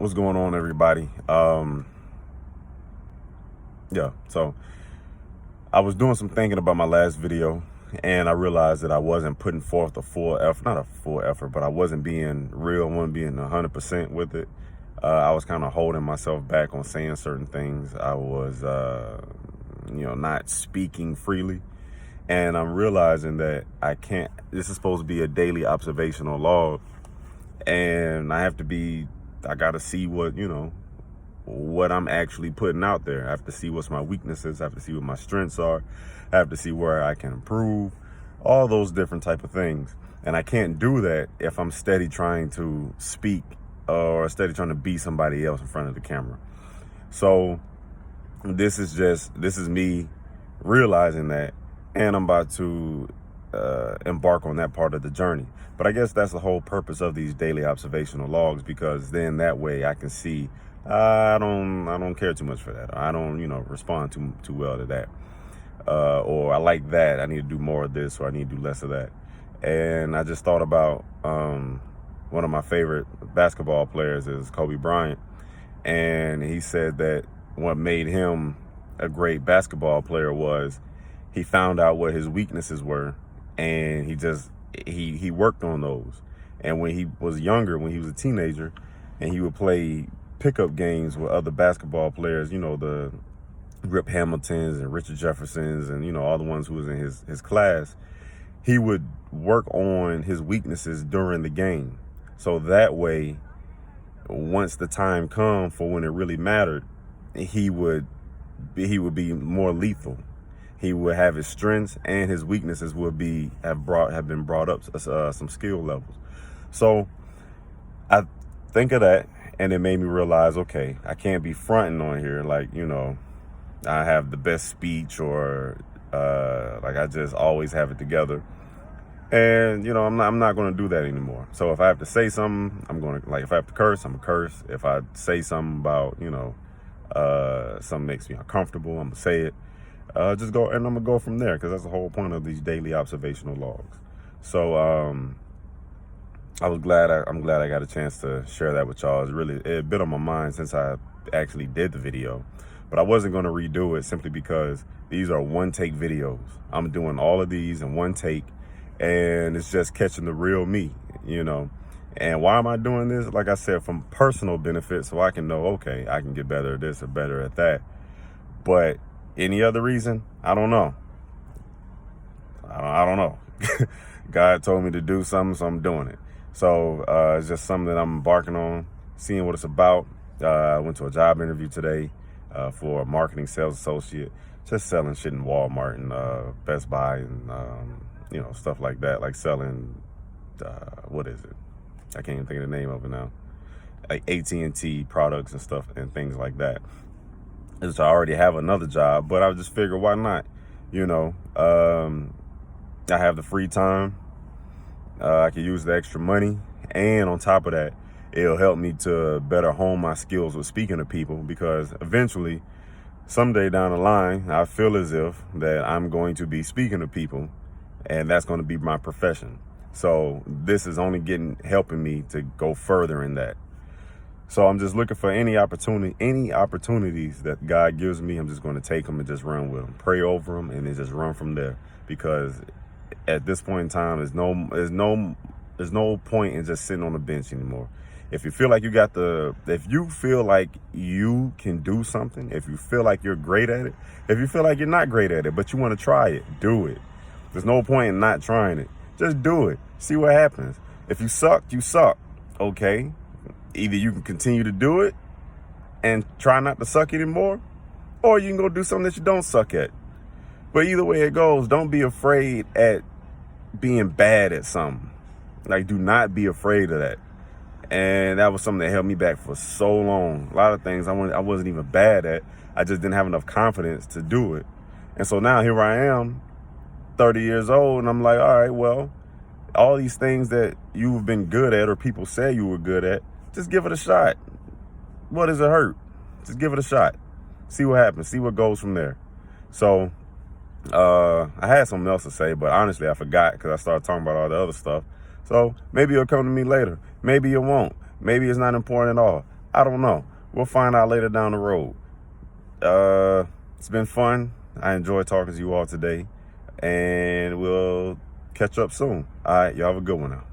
What's going on, everybody? So I was doing some thinking about my last video, and I realized that I wasn't putting forth a full effort, not a full effort, but I wasn't being real, I wasn't being 100% with it. I was kind of holding myself back on saying certain things. I was, not speaking freely. And I'm realizing that I can't, this is supposed to be a daily observational log, and I got to see what I'm actually putting out there. I have to see what's my weaknesses. I have to see what my strengths are. I have to see where I can improve, all those different type of things. And I can't do that if I'm steady trying to speak or steady trying to be somebody else in front of the camera. So this is me realizing that, and I'm about to embark on that part of the journey. But I guess that's the whole purpose of these daily observational logs, because then that way I can see I don't care too much for that. I don't respond too well to that. Or I like that. I need to do more of this, or I need to do less of that. And I just thought about one of my favorite basketball players is Kobe Bryant, and he said that what made him a great basketball player was he found out what his weaknesses were, and he worked on those. And when he was younger, when he was a teenager, and he would play pickup games with other basketball players, the Rip Hamiltons and Richard Jeffersons and all the ones who was in his class, he would work on his weaknesses during the game. So that way, once the time come for when it really mattered, he would be more lethal. He would have his strengths, and his weaknesses would have been brought up some skill levels. So I think of that, and it made me realize, okay, I can't be fronting on here like I have the best speech, or like I just always have it together. And I'm not going to do that anymore. So if I have to say something, I'm going to, like, if I have to curse, I'm gonna curse. If I say something about something makes me uncomfortable, I'm gonna say it. Just go, and I'm gonna go from there, because that's the whole point of these daily observational logs. So I'm glad I got a chance to share that with y'all. It had been on my mind since I actually did the video, but I wasn't going to redo it simply because these are one take videos. I'm doing all of these in one take, and it's just catching the real me, And why am I doing this? Like I said, from personal benefit, so I can know, okay, I can get better at this or better at that. But any other reason, I don't know. I don't know. God told me to do something, so I'm doing it. So it's just something that I'm embarking on, seeing what it's about. I went to a job interview today for a marketing sales associate, just selling shit in Walmart and Best Buy and stuff like that, like selling what is it? I can't even think of the name of it now. Like AT&T products and stuff and things like that. As I already have another job, but I just figured, why not? I have the free time. I can use the extra money, and on top of that, it'll help me to better hone my skills with speaking to people, because eventually, someday down the line, I feel as if that I'm going to be speaking to people, and that's going to be my profession. So this is only helping me to go further in that. So I'm just looking for any opportunities that God gives me. I'm just going to take them and just run with them, pray over them, and then just run from there. Because at this point in time, there's no point in just sitting on the bench anymore. If you feel like if you feel like you can do something, if you feel like you're great at it, if you feel like you're not great at it, but you want to try it, do it. There's no point in not trying it. Just do it. See what happens. If you suck, you suck. Okay. Either you can continue to do it and try not to suck anymore, or you can go do something that you don't suck at. But either way it goes, don't be afraid at being bad at something. Like, do not be afraid of that. And that was something that held me back for so long. A lot of things I wasn't even bad at. I just didn't have enough confidence to do it. And so now here I am, 30 years old, and I'm like, all right, well, all these things that you've been good at, or people say you were good at, just give it a shot. What does it hurt? Just give it a shot. See what happens. See what goes from there. So I had something else to say, but honestly, I forgot because I started talking about all the other stuff. So maybe it'll come to me later. Maybe it won't. Maybe it's not important at all. I don't know. We'll find out later down the road. It's been fun. I enjoyed talking to you all today, and we'll catch up soon. All right, y'all have a good one now.